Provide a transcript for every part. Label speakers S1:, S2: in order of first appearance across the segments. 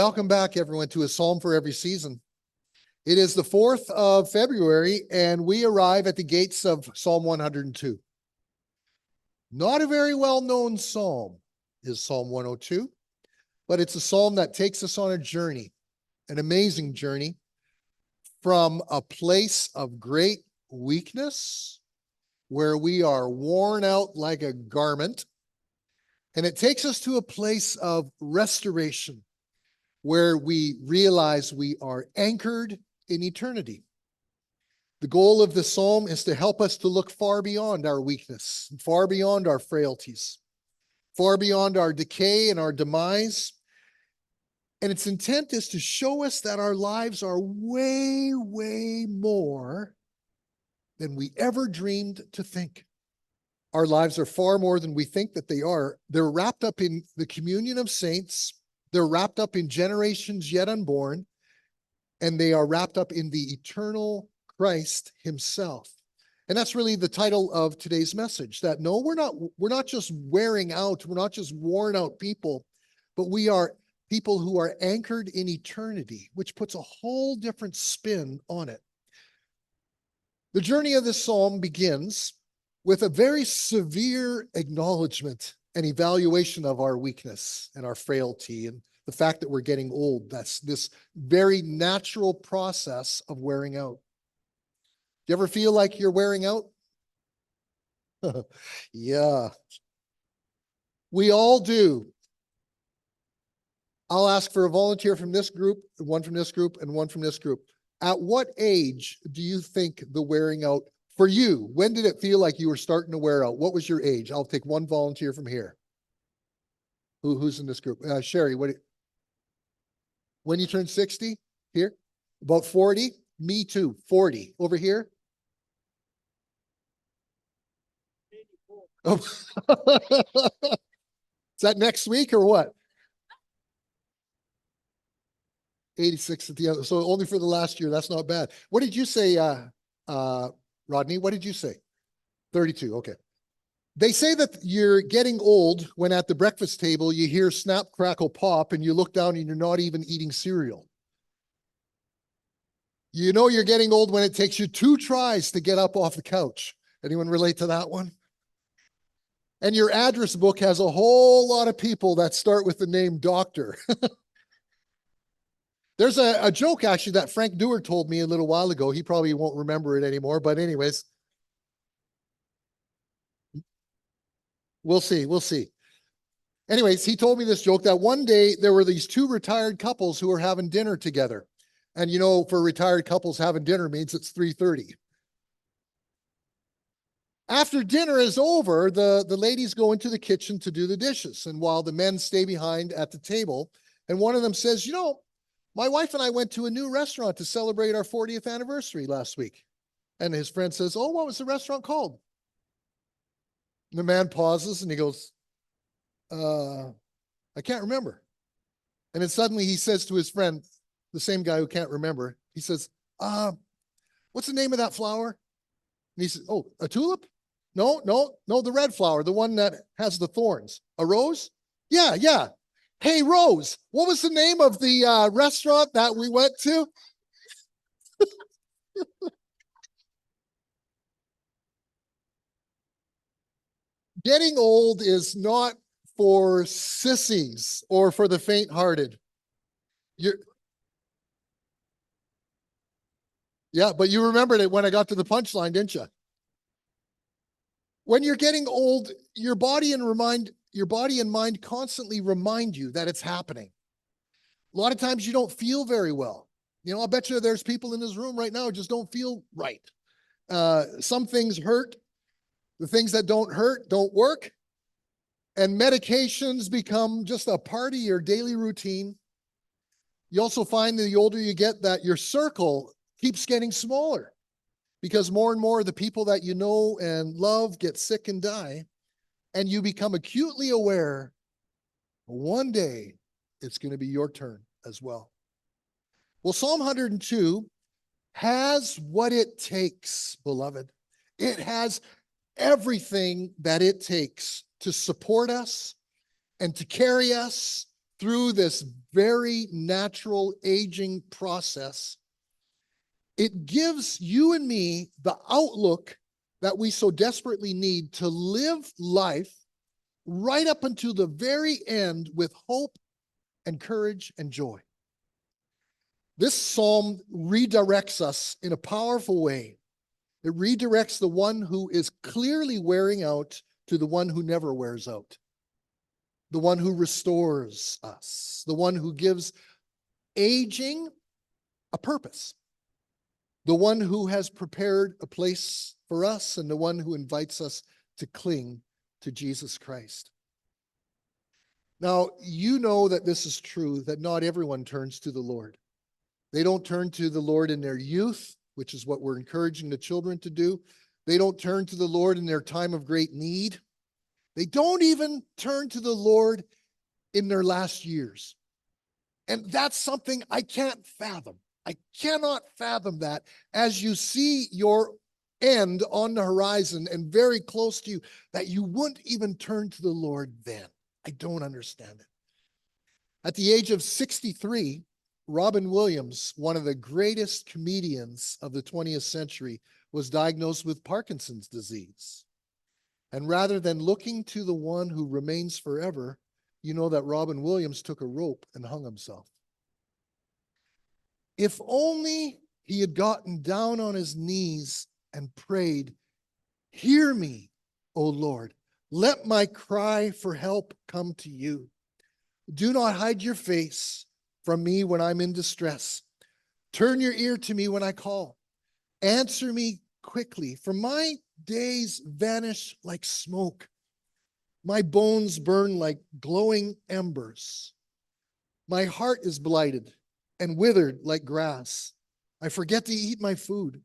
S1: Welcome back, everyone, to A Psalm for Every Season. It is the 4th of February, and we arrive at the gates of Psalm 102. Not a very well-known psalm is Psalm 102, but it's a psalm that takes us on a journey, an amazing journey, from a place of great weakness, where we are worn out like a garment, and it takes us to a place of restoration, where we realize we are anchored in eternity. The goal of the psalm is to help us to look far beyond our weakness, far beyond our frailties, far beyond our decay and our demise. And its intent is to show us that our lives are way, way more than we ever dreamed to think. Our lives are far more than we think that they are. They're wrapped up in the communion of saints. They're wrapped up in generations yet unborn, and they are wrapped up in the eternal Christ himself. And that's really the title of today's message, that no, we're not just wearing out, we're not just worn out people, but we are people who are anchored in eternity, which puts a whole different spin on it. The journey of this psalm begins with a very severe acknowledgement and evaluation of our weakness and our frailty and the fact that we're getting old. That's this very natural process of wearing out. Do you ever feel like you're wearing out? Yeah. We all do. I'll ask for a volunteer from this group, one from this group, and one from this group. At what age do you think the wearing out for you? When did it feel like you were starting to wear out? What was your age? I'll take one volunteer from here. Who's in this group? Sherry, when you turned 60? Here? About 40? Me too. 40. Over here? Oh. Is that next week or what? 86 at the other. So only for the last year. That's not bad. What did you say, Rodney? What did you say? 32. Okay. They say that you're getting old when at the breakfast table you hear snap, crackle, pop, and you look down and you're not even eating cereal. You know you're getting old when it takes you 2 tries to get up off the couch. Anyone relate to that one? And your address book has a whole lot of people that start with the name doctor. There's a joke, actually, that Frank Dewar told me a little while ago. He probably won't remember it anymore, but anyways. We'll see. We'll see. Anyways, he told me this joke that one day there were these 2 retired couples who were having dinner together. And you know, for retired couples, having dinner means it's 3:30. After dinner is over, the ladies go into the kitchen to do the dishes. And while the men stay behind at the table, and one of them says, you know, my wife and I went to a new restaurant to celebrate our 40th anniversary last week. And his friend says, oh, what was the restaurant called? And the man pauses and he goes, I can't remember. And then suddenly he says to his friend, the same guy who can't remember, he says, what's the name of that flower? And he says, oh, a tulip? No, the red flower, the one that has the thorns. A rose? Yeah. Hey, Rose, what was the name of the restaurant that we went to? Getting old is not for sissies or for the faint-hearted. Yeah, but you remembered it when I got to the punchline, didn't you? When you're getting old, your body and mind constantly remind you that it's happening. A lot of times you don't feel very well. You know, I'll bet you there's people in this room right now who just don't feel right. Some things hurt. The things that don't hurt don't work. And medications become just a part of your daily routine. You also find that the older you get that your circle keeps getting smaller because more and more of the people that you know and love get sick and die. And you become acutely aware one day it's going to be your turn as well. Well, Psalm 102 has what it takes, beloved. It has everything that it takes to support us and to carry us through this very natural aging process, it gives you and me the outlook that we so desperately need to live life right up until the very end with hope and courage and joy. This psalm redirects us in a powerful way. It redirects the one who is clearly wearing out to the one who never wears out, the one who restores us, the one who gives aging a purpose, the one who has prepared a place for us, and the one who invites us to cling to Jesus Christ. Now, you know that this is true, that not everyone turns to the Lord. They don't turn to the Lord in their youth, which is what we're encouraging the children to do. They don't turn to the Lord in their time of great need. They don't even turn to the Lord in their last years. And that's something I can't fathom. I cannot fathom that as you see your end on the horizon and very close to you, that you wouldn't even turn to the Lord then. I don't understand it. At the age of 63, Robin Williams, one of the greatest comedians of the 20th century, was diagnosed with Parkinson's disease. And rather than looking to the one who remains forever, you know that Robin Williams took a rope and hung himself. If only he had gotten down on his knees and prayed, "Hear me, O Lord. Let my cry for help come to you. Do not hide your face from me when I'm in distress. Turn your ear to me when I call. Answer me quickly, for my days vanish like smoke. My bones burn like glowing embers. My heart is blighted and withered like grass. I forget to eat my food.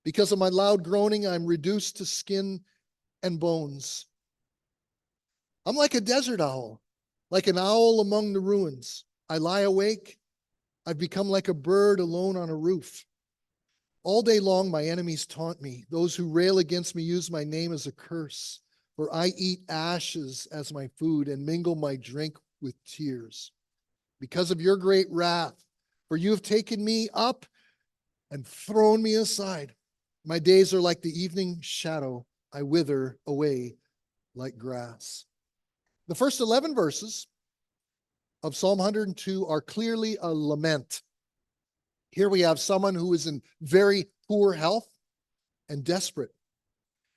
S1: Because of my loud groaning, I'm reduced to skin and bones. I'm like a desert owl, like an owl among the ruins. I lie awake. I've become like a bird alone on a roof. All day long, my enemies taunt me. Those who rail against me use my name as a curse, for I eat ashes as my food and mingle my drink with tears. Because of your great wrath, for you have taken me up and thrown me aside. My days are like the evening shadow. I wither away like grass. The first 11 verses of Psalm 102 are clearly a lament. Here we have someone who is in very poor health and desperate.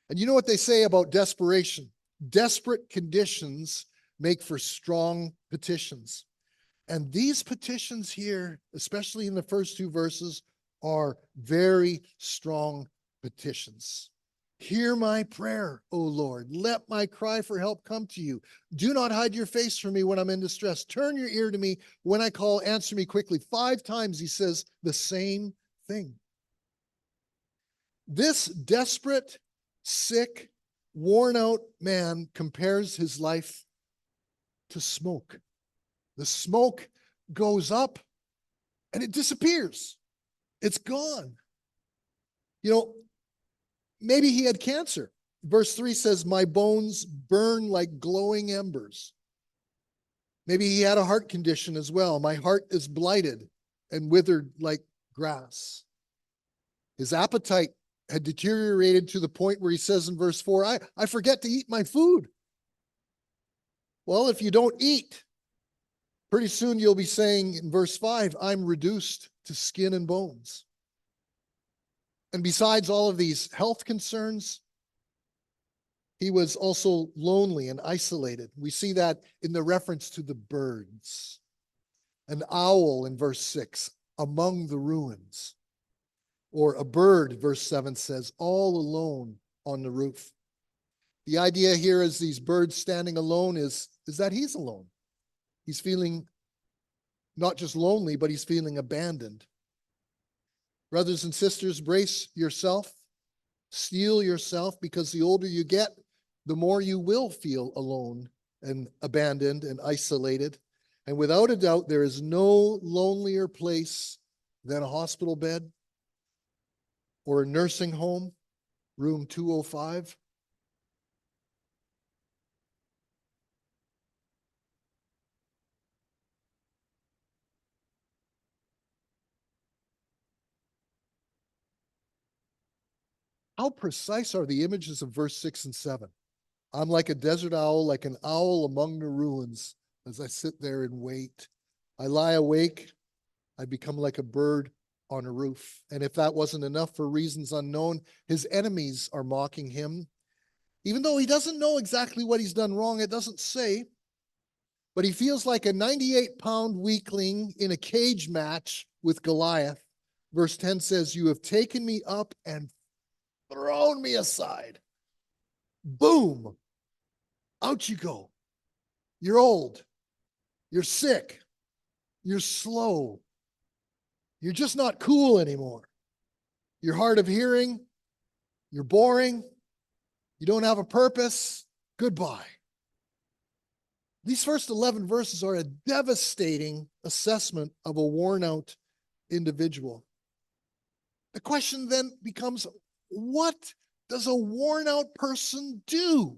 S1: And you know what they say about desperation? Desperate conditions make for strong petitions. And these petitions here, especially in the first two verses, are very strong petitions. Hear my prayer, O Lord. Let my cry for help come to you. Do not hide your face from me when I'm in distress. Turn your ear to me when I call. Answer me quickly. 5 times he says the same thing. This desperate, sick, worn out man compares his life to smoke. The smoke goes up and it disappears. It's gone. You know, maybe he had cancer. Verse 3 says, my bones burn like glowing embers. Maybe he had a heart condition as well. My heart is blighted and withered like grass. His appetite had deteriorated to the point where he says in verse 4, I forget to eat my food. Well, if you don't eat, pretty soon you'll be saying in verse 5, I'm reduced to skin and bones. And besides all of these health concerns, he was also lonely and isolated. We see that in the reference to the birds. An owl in verse 6, among the ruins. Or a bird, verse 7 says, all alone on the roof. The idea here is these birds standing alone is that he's alone. He's feeling not just lonely, but he's feeling abandoned. Brothers and sisters, brace yourself, steel yourself, because the older you get, the more you will feel alone and abandoned and isolated. And without a doubt, there is no lonelier place than a hospital bed or a nursing home, room 205. How precise are the images of verse 6 and 7? I'm like a desert owl, like an owl among the ruins as I sit there and wait. I lie awake. I become like a bird on a roof. And if that wasn't enough for reasons unknown, his enemies are mocking him. Even though he doesn't know exactly what he's done wrong, it doesn't say. But he feels like a 98-pound weakling in a cage match with Goliath. Verse 10 says, "You have taken me up and thrown me aside." Boom. Out you go. You're old. You're sick. You're slow. You're just not cool anymore. You're hard of hearing. You're boring. You don't have a purpose. Goodbye. These first 11 verses are a devastating assessment of a worn out individual. The question then becomes, what does a worn out person do?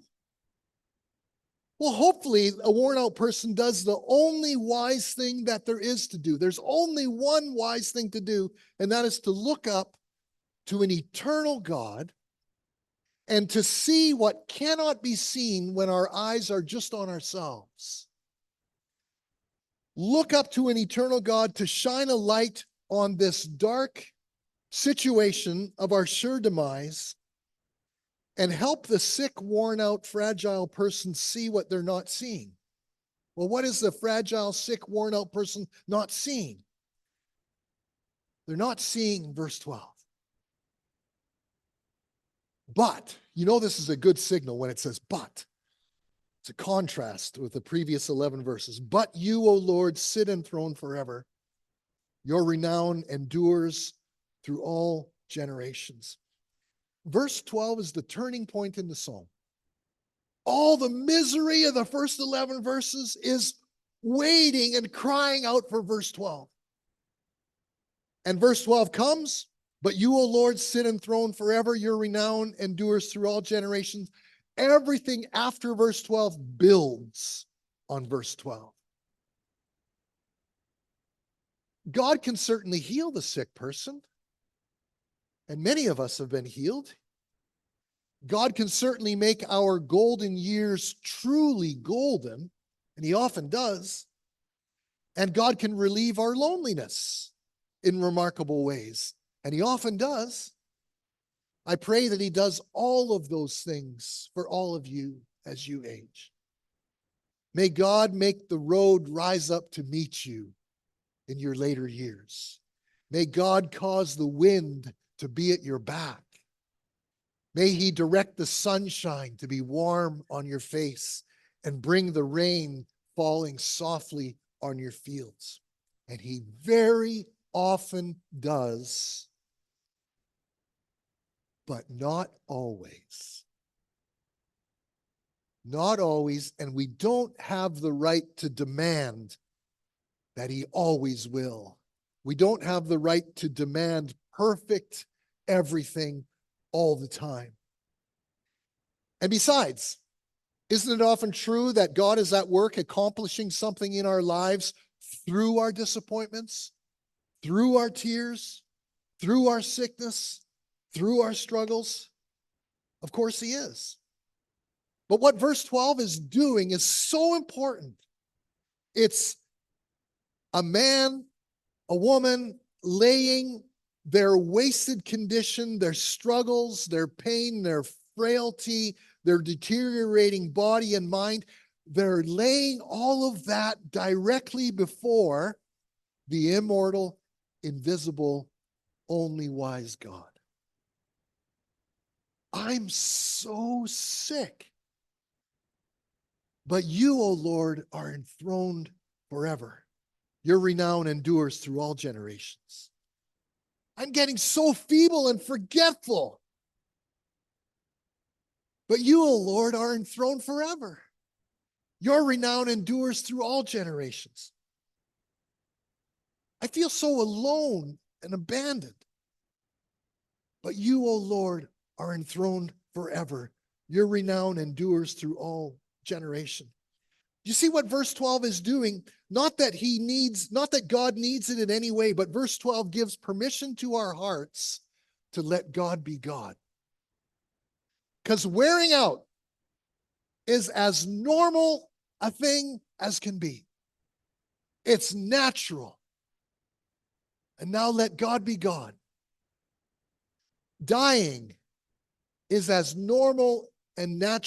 S1: Well, hopefully a worn out person does the only wise thing that there is to do. There's only one wise thing to do, and that is to look up to an eternal God and to see what cannot be seen when our eyes are just on ourselves. Look up to an eternal God to shine a light on this dark situation of our sure demise and help the sick, worn out, fragile person see what they're not seeing. Well, what is the fragile, sick, worn out person not seeing? They're not seeing verse 12. But, you know, this is a good signal when it says but. It's a contrast with the previous 11 verses. But you, O Lord, sit enthroned forever. Your renown endures through all generations. Verse 12 is the turning point in the psalm. All the misery of the first 11 verses is waiting and crying out for verse 12. And verse 12 comes, but you, O Lord, sit enthroned forever. Your renown endures through all generations. Everything after verse 12 builds on verse 12. God can certainly heal the sick person, and many of us have been healed. God can certainly make our golden years truly golden, and he often does. And God can relieve our loneliness in remarkable ways, and he often does. I pray that he does all of those things for all of you as you age. May God make the road rise up to meet you in your later years. May God cause the wind to be at your back. May he direct the sunshine to be warm on your face and bring the rain falling softly on your fields. And he very often does, but not always. Not always, and we don't have the right to demand that he always will. We don't have the right to demand perfect everything all the time. And besides, isn't it often true that God is at work accomplishing something in our lives through our disappointments, through our tears, through our sickness, through our struggles? Of course he is. But what verse 12 is doing is so important. It's a man, a woman laying their wasted condition, their struggles, their pain, their frailty, their deteriorating body and mind. They're laying all of that directly before the immortal, invisible, only wise God. I'm so sick. But you, O Lord, are enthroned forever. Your renown endures through all generations. I'm getting so feeble and forgetful. But you, O Lord, are enthroned forever. Your renown endures through all generations. I feel so alone and abandoned. But you, O Lord, are enthroned forever. Your renown endures through all generation. You see what verse 12 is doing? Not that God needs it in any way, but verse 12 gives permission to our hearts to let God be God. Because wearing out is as normal a thing as can be. It's natural. And now let God be God. Dying is as normal and natural